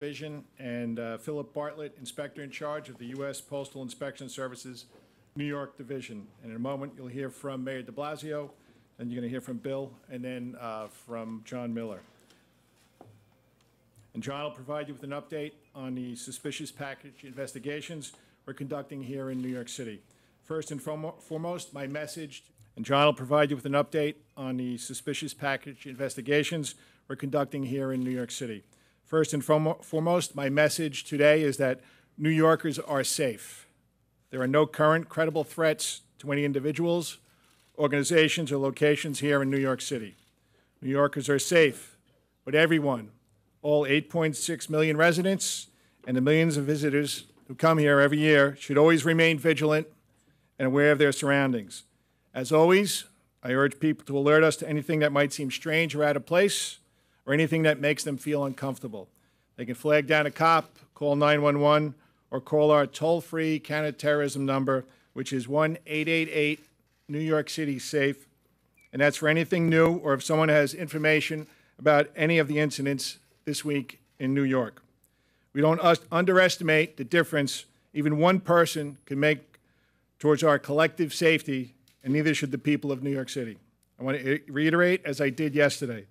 Division, and Philip Bartlett, Inspector in Charge of the U.S. Postal Inspection Services, New York Division. And in a moment, you'll hear from Mayor de Blasio, and you're going to hear from Bill, and then from John Miller. And John will provide you with an update on the suspicious package investigations we're conducting here in New York City. First and foremost, my message, and John will provide you with an update on the suspicious package investigations we're conducting here in New York City. First and foremost, my message today is that New Yorkers are safe. There are no current credible threats to any individuals, organizations, or locations here in New York City. New Yorkers are safe, but everyone, all 8.6 million residents and the millions of visitors who come here every year, should always remain vigilant and aware of their surroundings. As always, I urge people to alert us to anything that might seem strange or out of place, or anything that makes them feel uncomfortable. They can flag down a cop, call 911, or call our toll-free counterterrorism number, which is 1-888-New York City SAFE, and that's for anything new or if someone has information about any of the incidents this week in New York. We don't underestimate the difference even one person can make towards our collective safety, and neither should the people of New York City. I want to reiterate, as I did yesterday,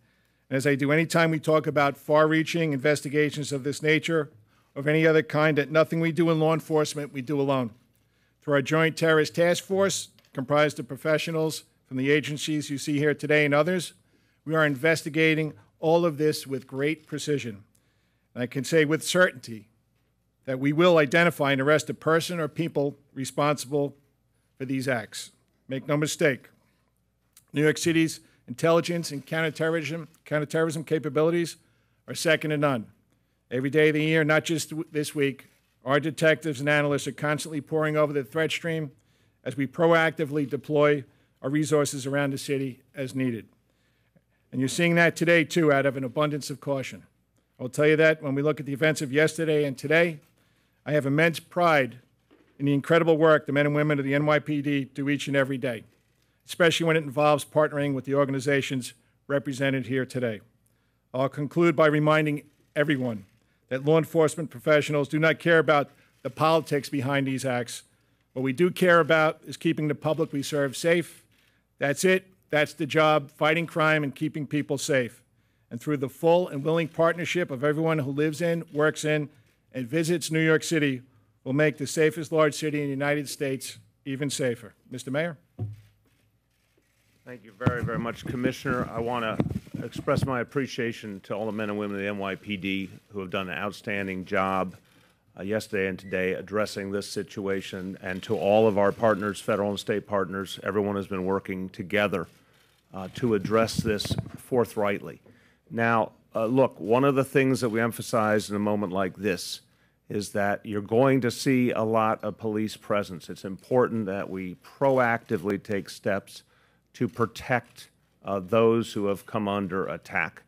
and as I do anytime we talk about far-reaching investigations of this nature or of any other kind, that nothing we do in law enforcement we do alone. Through our Joint Terrorist Task Force, comprised of professionals from the agencies you see here today and others, we are investigating all of this with great precision. And I can say with certainty that we will identify and arrest a person or people responsible for these acts. Make no mistake, New York City's intelligence and counterterrorism capabilities are second to none. Every day of the year, not just this week, our detectives and analysts are constantly poring over the threat stream as we proactively deploy our resources around the city as needed. And you're seeing that today, too, out of an abundance of caution. I'll tell you that when we look at the events of yesterday and today, I have immense pride in the incredible work the men and women of the NYPD do each and every day, especially when it involves partnering with the organizations represented here today. I'll conclude by reminding everyone that law enforcement professionals do not care about the politics behind these acts. What we do care about is keeping the public we serve safe. That's it. That's the job, fighting crime and keeping people safe. And through the full and willing partnership of everyone who lives in, works in, and visits New York City, we'll make the safest large city in the United States even safer. Mr. Mayor? Thank you very, very much, Commissioner. I want to express my appreciation to all the men and women of the NYPD who have done an outstanding job yesterday and today addressing this situation, and to all of our partners, federal and state partners. Everyone has been working together to address this forthrightly. Now, look, one of the things that we emphasize in a moment like this is that you're going to see a lot of police presence. It's important that we proactively take steps to protect those who have come under attack.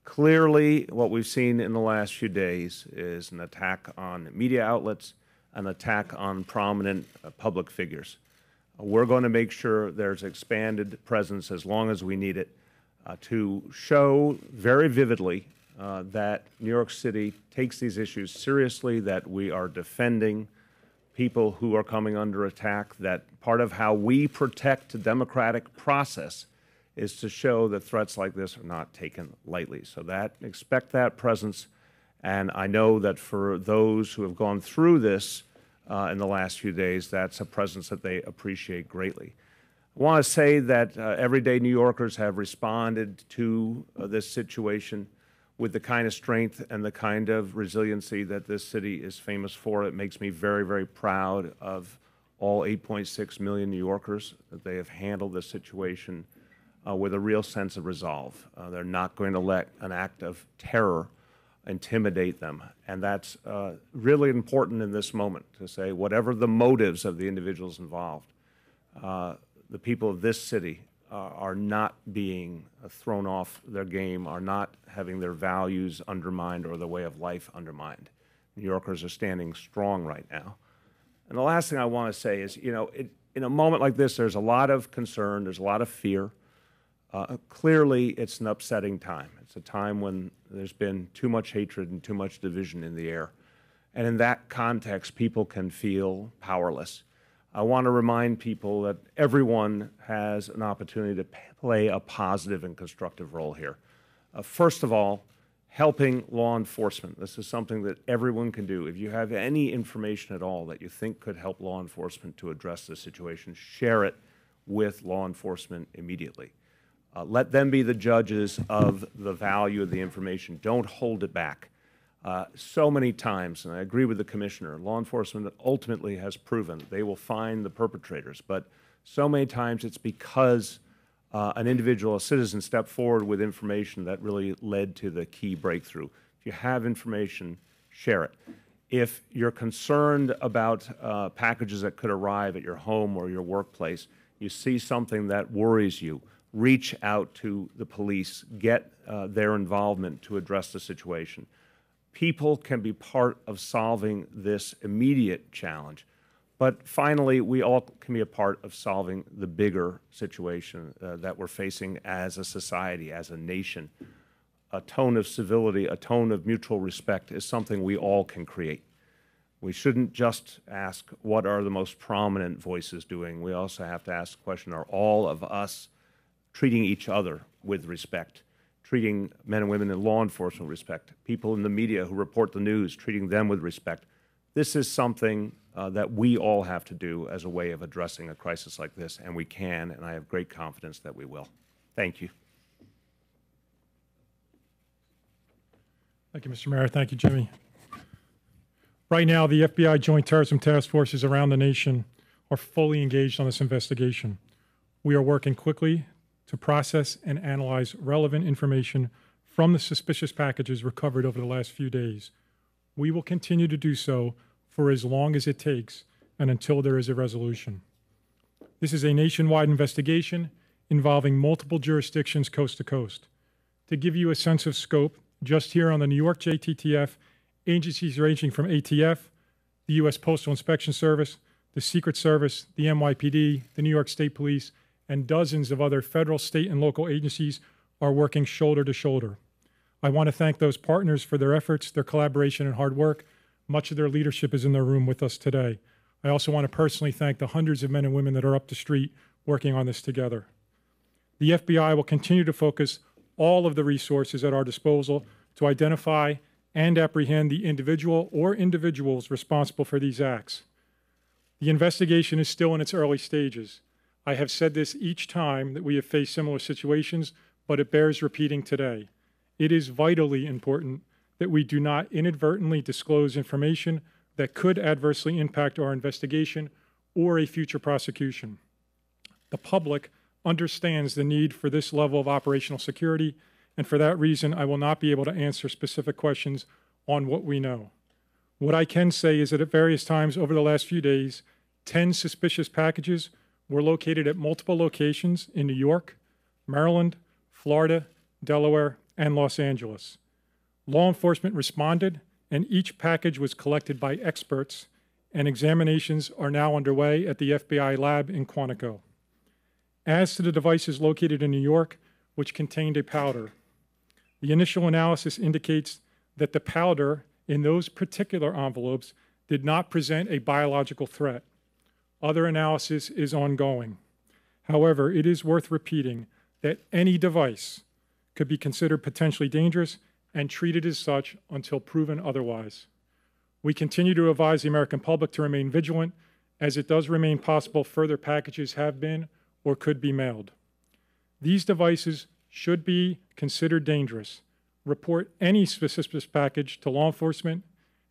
Clearly, what we've seen in the last few days is an attack on media outlets, an attack on prominent public figures. We're going to make sure there's expanded presence as long as we need it to show very vividly that New York City takes these issues seriously, that we are defending people who are coming under attack, that part of how we protect the democratic process is to show that threats like this are not taken lightly. So expect that presence, and I know that for those who have gone through this in the last few days, that's a presence that they appreciate greatly. I want to say that everyday New Yorkers have responded to this situation with the kind of strength and the kind of resiliency that this city is famous for. It makes me very, very proud of all 8.6 million New Yorkers, that they have handled this situation with a real sense of resolve. They're not going to let an act of terror intimidate them. And that's really important in this moment, to say whatever the motives of the individuals involved, the people of this city are not being thrown off their game, are not having their values undermined or their way of life undermined. New Yorkers are standing strong right now. And the last thing I want to say is, you know, in a moment like this, there's a lot of concern, there's a lot of fear. Clearly, it's an upsetting time. It's a time when There's been too much hatred and too much division in the air. And in that context, people can feel powerless. I want to remind people that everyone has an opportunity to play a positive and constructive role here. First of all, helping law enforcement. This is something that everyone can do. If you have any information at all that you think could help law enforcement to address this situation, share it with law enforcement immediately. Let them be the judges of the value of the information. Don't hold it back. So many times, and I agree with the Commissioner, law enforcement ultimately has proven they will find the perpetrators, but so many times it's because an individual, a citizen, stepped forward with information that really led to the key breakthrough. If you have information, share it. If you're concerned about packages that could arrive at your home or your workplace, you see something that worries you, reach out to the police, get their involvement to address the situation. People can be part of solving this immediate challenge. But finally, we all can be a part of solving the bigger situation that we're facing as a society, as a nation. A tone of civility, a tone of mutual respect is something we all can create. We shouldn't just ask, what are the most prominent voices doing? We also have to ask the question, are all of us treating each other with respect, treating men and women in law enforcement with respect, people in the media who report the news, treating them with respect? This is something that we all have to do as a way of addressing a crisis like this, and we can, and I have great confidence that we will. Thank you. Thank you, Mr. Mayor. Thank you, Jimmy. Right now, the FBI Joint Terrorism Task Forces around the nation are fully engaged on this investigation. We are working quickly to process and analyze relevant information from the suspicious packages recovered over the last few days. We will continue to do so for as long as it takes and until there is a resolution. This is a nationwide investigation involving multiple jurisdictions coast to coast. To give you a sense of scope, just here on the New York JTTF, agencies ranging from ATF, the U.S. Postal Inspection Service, the Secret Service, the NYPD, the New York State Police, and dozens of other federal, state, and local agencies are working shoulder to shoulder. I want to thank those partners for their efforts, their collaboration, and hard work. Much of their leadership is in the room with us today. I also want to personally thank the hundreds of men and women that are up the street working on this together. The FBI will continue to focus all of the resources at our disposal to identify and apprehend the individual or individuals responsible for these acts. The investigation is still in its early stages. I have said this each time that we have faced similar situations, but it bears repeating today. It is vitally important that we do not inadvertently disclose information that could adversely impact our investigation or a future prosecution. The public understands the need for this level of operational security, and for that reason, I will not be able to answer specific questions on what we know. What I can say is that at various times over the last few days, 10 suspicious packages were located at multiple locations in New York, Maryland, Florida, Delaware, and Los Angeles. Law enforcement responded, and each package was collected by experts, and examinations are now underway at the FBI lab in Quantico. As to the devices located in New York, which contained a powder, the initial analysis indicates that the powder in those particular envelopes did not present a biological threat. Other analysis is ongoing. However, it is worth repeating that any device could be considered potentially dangerous and treated as such until proven otherwise. We continue to advise the American public to remain vigilant, as it does remain possible further packages have been or could be mailed. These devices should be considered dangerous. Report any suspicious package to law enforcement,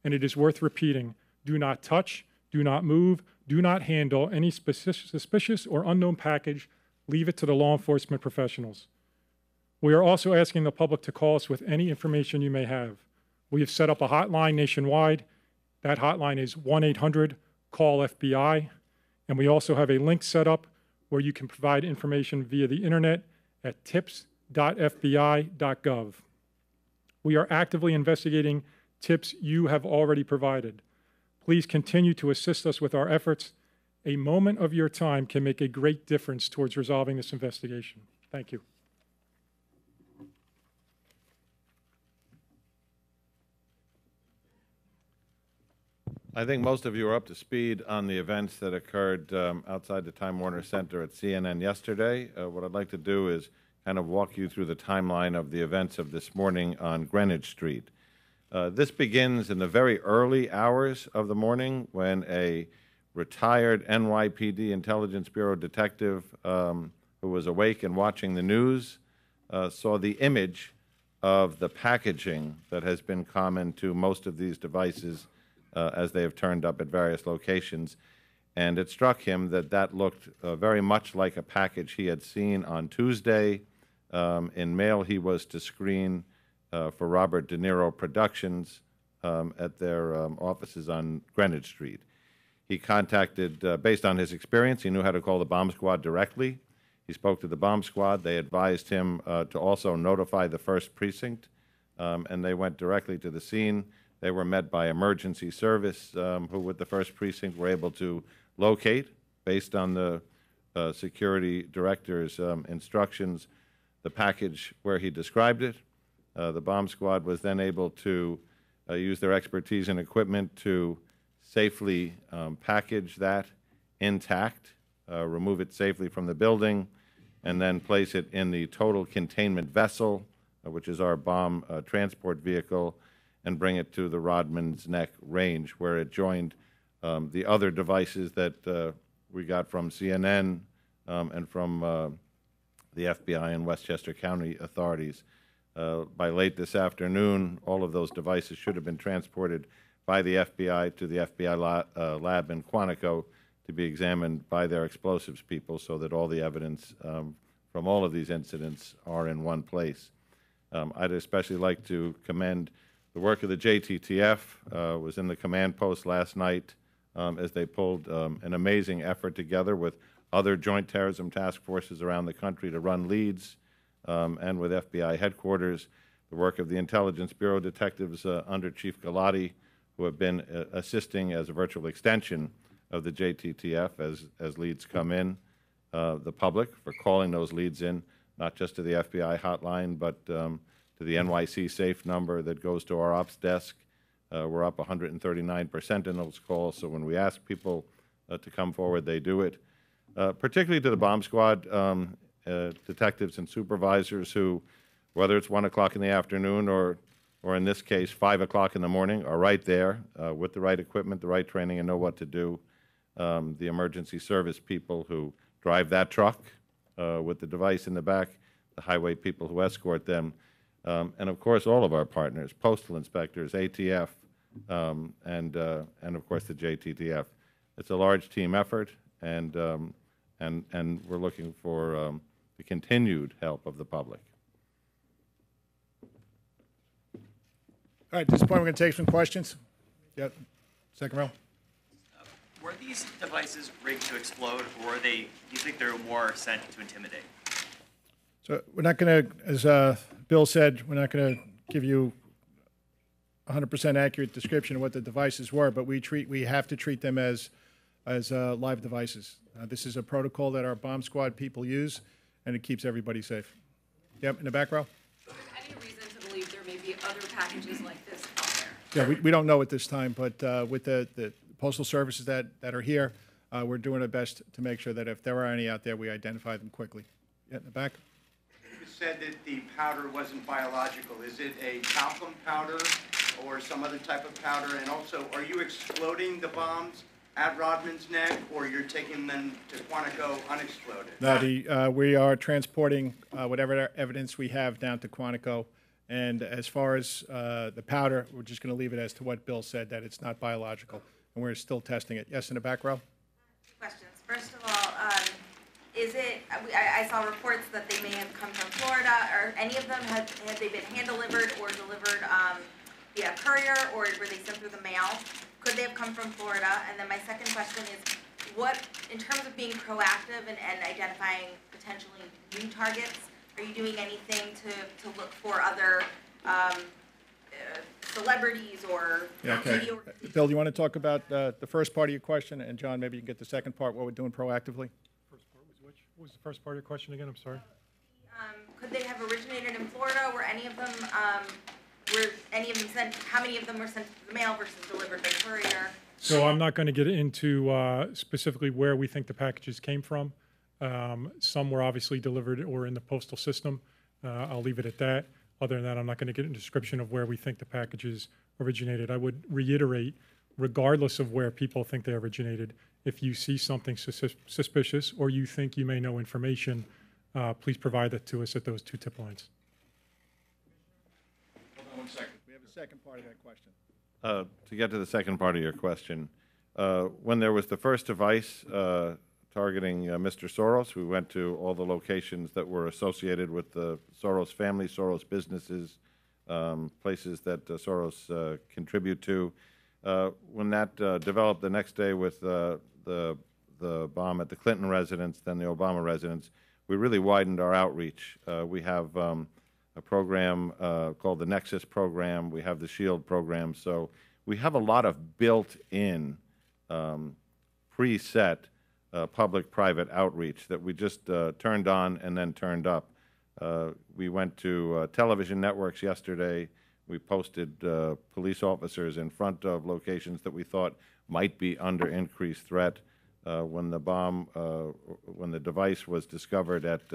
and it is worth repeating, do not touch, do not move, do not handle any suspicious or unknown package. Leave it to the law enforcement professionals. We are also asking the public to call us with any information you may have. We have set up a hotline nationwide. That hotline is 1-800-CALL-FBI, and we also have a link set up where you can provide information via the internet at tips.fbi.gov. We are actively investigating tips you have already provided. Please continue to assist us with our efforts. A moment of your time can make a great difference towards resolving this investigation. Thank you. I think most of you are up to speed on the events that occurred outside the Time Warner Center at CNN yesterday. What I'd like to do is kind of walk you through the timeline of the events of this morning on Greenwich Street. This begins in the very early hours of the morning when a retired NYPD Intelligence Bureau detective who was awake and watching the news saw the image of the packaging that has been common to most of these devices as they have turned up at various locations. And it struck him that that looked very much like a package he had seen on Tuesday in mail he was to screen for Robert De Niro Productions at their offices on Greenwich Street. He contacted, based on his experience, he knew how to call the bomb squad directly. He spoke to the bomb squad. They advised him to also notify the 1st Precinct, and they went directly to the scene. They were met by emergency service, who with the 1st Precinct were able to locate, based on the security director's instructions, the package where he described it. The bomb squad was then able to use their expertise and equipment to safely package that intact, remove it safely from the building, and then place it in the total containment vessel, which is our bomb transport vehicle, and bring it to the Rodman's Neck range, where it joined the other devices that we got from CNN and from the FBI and Westchester County authorities. By late this afternoon, all of those devices should have been transported by the FBI to the FBI lab in Quantico to be examined by their explosives people so that all the evidence from all of these incidents are in one place. I'd especially like to commend the work of the JTTF. Was in the command post last night as they pulled an amazing effort together with other joint terrorism task forces around the country to run leads, and with FBI headquarters, the work of the Intelligence Bureau detectives under Chief Galati, who have been assisting as a virtual extension of the JTTF as leads come in, the public for calling those leads in, not just to the FBI hotline, but to the NYC safe number that goes to our ops desk. We're up 139% in those calls, so when we ask people to come forward, they do it. Particularly to the bomb squad detectives and supervisors who, whether it's 1 o'clock in the afternoon or in this case 5 o'clock in the morning, are right there with the right equipment, the right training, and know what to do. The emergency service people who drive that truck with the device in the back, the highway people who escort them, and of course all of our partners, postal inspectors, ATF, and of course the JTTF. It's a large team effort, and we're looking for the continued help of the public. All right, at this point, we're going to take some questions. Yep, second row. Were these devices rigged to explode, or do you think they were more sent to intimidate? So we're not going to, as Bill said, we're not going to give you 100% accurate description of what the devices were, but we have to treat them as live devices. This is a protocol that our bomb squad people use, and it keeps everybody safe. Yep, in the back row. Any reason to believe there may be other packages like this out there? Yeah, we don't know at this time, but with the postal services that are here, we're doing our best to make sure that if there are any out there, we identify them quickly. Yeah, in the back. You said that the powder wasn't biological. Is it a talcum powder or some other type of powder? And also, are you exploding the bombs at Rodman's Neck, or you're taking them to Quantico unexploded? No, we are transporting whatever evidence we have down to Quantico. And as far as the powder, we're just going to leave it as to what Bill said, that it's not biological. And we're still testing it. Yes, in the back row? Two questions. First of all, I saw reports that they may have come from Florida. Or any of them, had they been hand-delivered or delivered via courier, or were they sent through the mail? Could they have come from Florida? And then my second question is, what, in terms of being proactive and identifying potentially new targets, are you doing anything to look for other celebrities or okay. Bill, do you want to talk about the first part of your question? And John, maybe you can get the second part, what we're doing proactively? First part was which? What was the first part of your question again? I'm sorry. Could they have originated in Florida? Were any of them sent? How many of them were sent through the mail versus delivered by courier? So I'm not going to get into specifically where we think the packages came from. Some were obviously delivered or in the postal system. I'll leave it at that. Other than that, I'm not going to get into a description of where we think the packages originated. I would reiterate, regardless of where people think they originated, if you see something suspicious or you think you may know information, please provide that to us at those 2 tip lines. Hold on one second. We have a second part of that question. To get to the second part of your question, when there was the first device targeting Mr. Soros, we went to all the locations that were associated with the Soros family, Soros businesses, places that Soros contribute to. When that developed the next day with the bomb at the Clinton residence, then the Obama residence, we really widened our outreach. We have a program called the Nexus program. We have the SHIELD program. So we have a lot of built-in, preset public-private outreach that we just turned on and then turned up. We went to television networks yesterday. We posted police officers in front of locations that we thought might be under increased threat. When the device was discovered at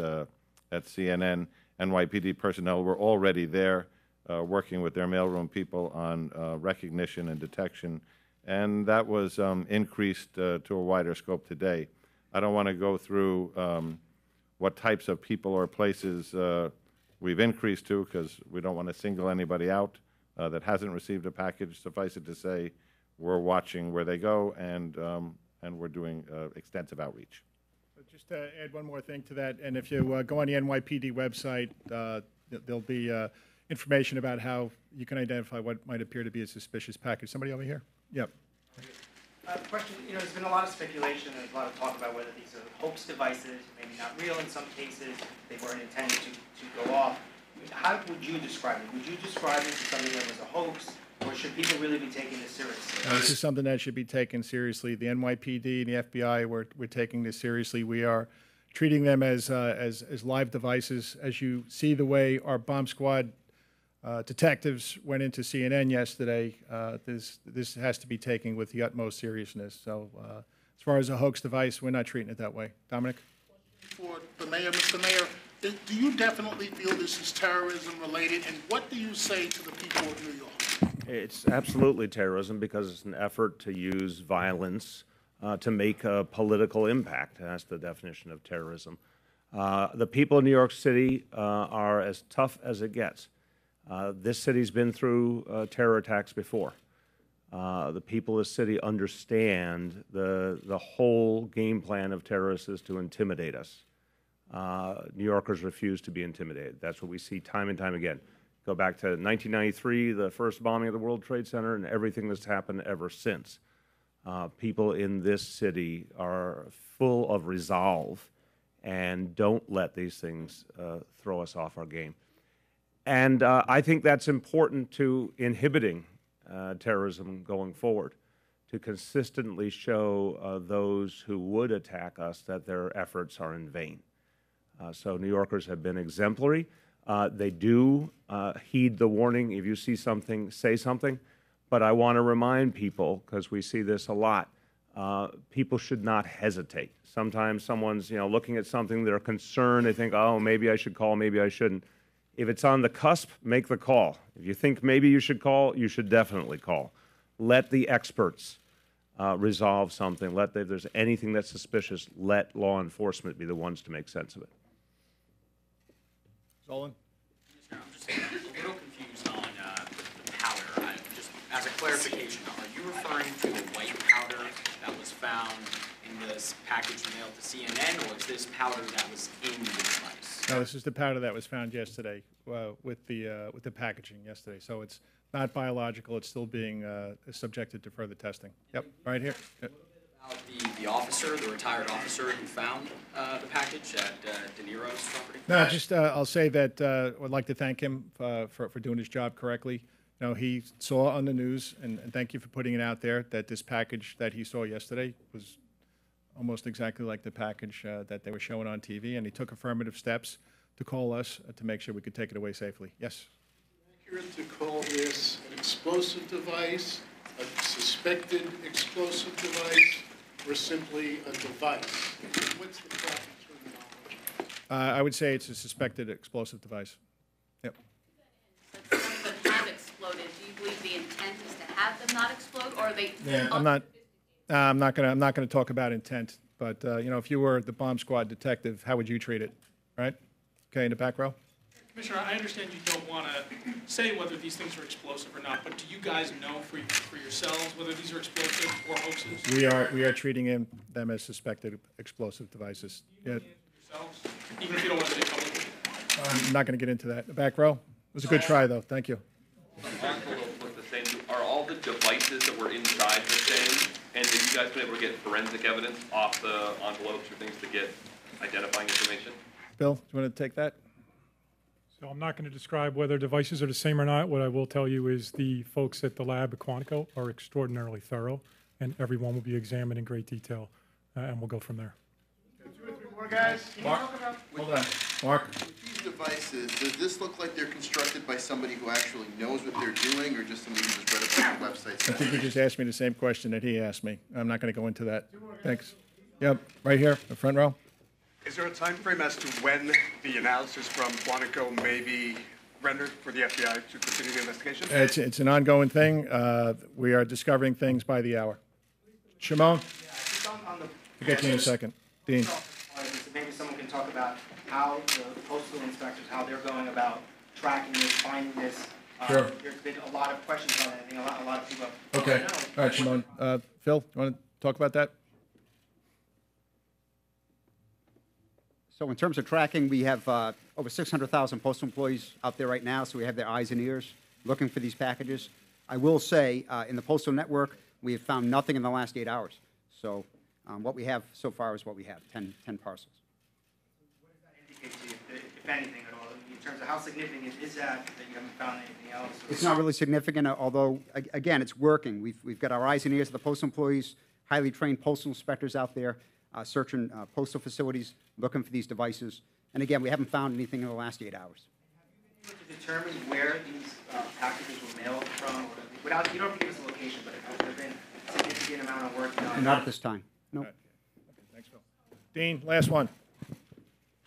CNN, NYPD personnel were already there working with their mailroom people on recognition and detection, and that was increased to a wider scope today. I don't want to go through what types of people or places we've increased to, because we don't want to single anybody out that hasn't received a package. Suffice it to say, we're watching where they go, and we're doing extensive outreach. Just to add one more thing to that, and if you go on the NYPD website, there'll be information about how you can identify what might appear to be a suspicious package. Somebody over here? Yep. Question, there's been a lot of speculation and a lot of talk about whether these are hoax devices, maybe not real in some cases, they weren't intended to go off. How would you describe it? Would you describe it as something that was a hoax, or should people really be taking this seriously? This is something that should be taken seriously. The NYPD and the FBI, we're taking this seriously. We are treating them as live devices. As you see the way our bomb squad detectives went into CNN yesterday, this has to be taken with the utmost seriousness. So as far as a hoax device, we're not treating it that way. Dominic? For the mayor, Mr. Mayor, do you definitely feel this is terrorism related, and what do you say to the people of New York? It's absolutely terrorism because it's an effort to use violence to make a political impact. That's the definition of terrorism. The people of New York City are as tough as it gets. This city's been through terror attacks before. The people of the city understand the whole game plan of terrorists is to intimidate us. New Yorkers refuse to be intimidated. That's what we see time and time again. Go back to 1993, the first bombing of the World Trade Center, and everything that's happened ever since. People in this city are full of resolve and don't let these things throw us off our game. And I think that's important to inhibiting terrorism going forward, to consistently show those who would attack us that their efforts are in vain. So New Yorkers have been exemplary. They do heed the warning. If you see something, say something. But I want to remind people, because we see this a lot, people should not hesitate. Sometimes someone's looking at something, they're concerned, they think, oh, maybe I should call, maybe I shouldn't. If it's on the cusp, make the call. If you think maybe you should call, you should definitely call. Let the experts resolve something. If there's anything that's suspicious, let law enforcement be the ones to make sense of it. Zolan? I'm just a little confused on the powder. Just as a clarification, are you referring to the white powder that was found in this package mailed to CNN, or is this powder that was in the device? No, this is the powder that was found yesterday with the packaging yesterday. So it's not biological. It's still being subjected to further testing. Yep, right here. Yep. About the officer, the retired officer who found the package at De Niro's property? No, just I'll say that I'd like to thank him for doing his job correctly. He saw on the news, and thank you for putting it out there, that this package that he saw yesterday was almost exactly like the package that they were showing on TV, and he took affirmative steps to call us to make sure we could take it away safely. Yes? Accurate to call this an explosive device, a suspected explosive device or simply a device? What's the proper terminology? I would say it's a suspected explosive device. Yep. But some of them have exploded. Do you believe the intent is to have them not explode, or are they? Yeah, I'm not gonna talk about intent, but you know, if you were the bomb squad detective, how would you treat it, right? Okay, in the back row. Commissioner, I understand you don't want to say whether these things are explosive or not, but do you guys know for yourselves whether these are explosive or hoaxes? We are treating them as suspected explosive devices. Yeah. Yourselves, even if you don't want to say publicly. I'm not going to get into that. The back row. It was a good try, though. Thank you. Envelope with the same. Are all the devices that were inside the same? And have you guys been able to get forensic evidence off the envelopes or things to get identifying information? Bill, do you want to take that? So I'm not going to describe whether devices are the same or not. What I will tell you is the folks at the lab at Quantico are extraordinarily thorough, and everyone will be examined in great detail, and we'll go from there. 2 or 3 more guys. Mark, hold on. Mark. With these devices, does this look like they're constructed by somebody who actually knows what they're doing, or just somebody who just read about the website? I think you just asked me the same question that he asked me. I'm not going to go into that. Thanks. Yep, right here, the front row. Is there a time frame as to when the analysis from Quantico may be rendered for the FBI to continue the investigation? It's an ongoing thing. We are discovering things by the hour. Shimon? I'll get you in a second. Dean? So maybe someone can talk about how the postal inspectors, how they're going about tracking this, finding this. Sure. There's been a lot of questions on it. I think a lot of people have. Okay. All right, Shimon. Phil, you want to talk about that? So in terms of tracking, we have over 600,000 postal employees out there right now, so we have their eyes and ears looking for these packages. I will say, in the postal network, we have found nothing in the last 8 hours. So what we have so far is what we have, 10 parcels. What does that indicate to you, if anything at all, in terms of how significant is that you haven't found anything else? It's not really significant, although, again, it's working. We've got our eyes and ears of the postal employees, highly trained postal inspectors out there, searching postal facilities, looking for these devices. And again, we haven't found anything in the last 8 hours. Have you been able to determine where these packages were mailed from? Or without, you don't have to give us a location, but has there been a significant amount of work done? Not at this time. No. Okay, thanks, Phil. Dean, last one.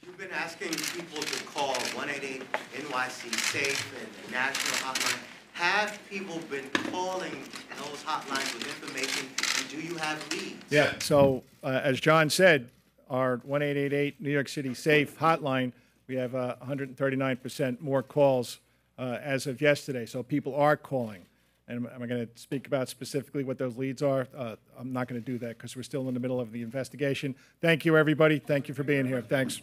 You've been asking people to call 188 NYC SAFE and the national hotline. Have people been calling those hotlines with information, and do you have leads? Yeah, so as John said, our 1888 New York City SAFE hotline, we have 139% more calls as of yesterday. So people are calling. And am I going to speak about specifically what those leads are? I'm not going to do that because we're still in the middle of the investigation. Thank you, everybody. Thank you for being here. Thanks.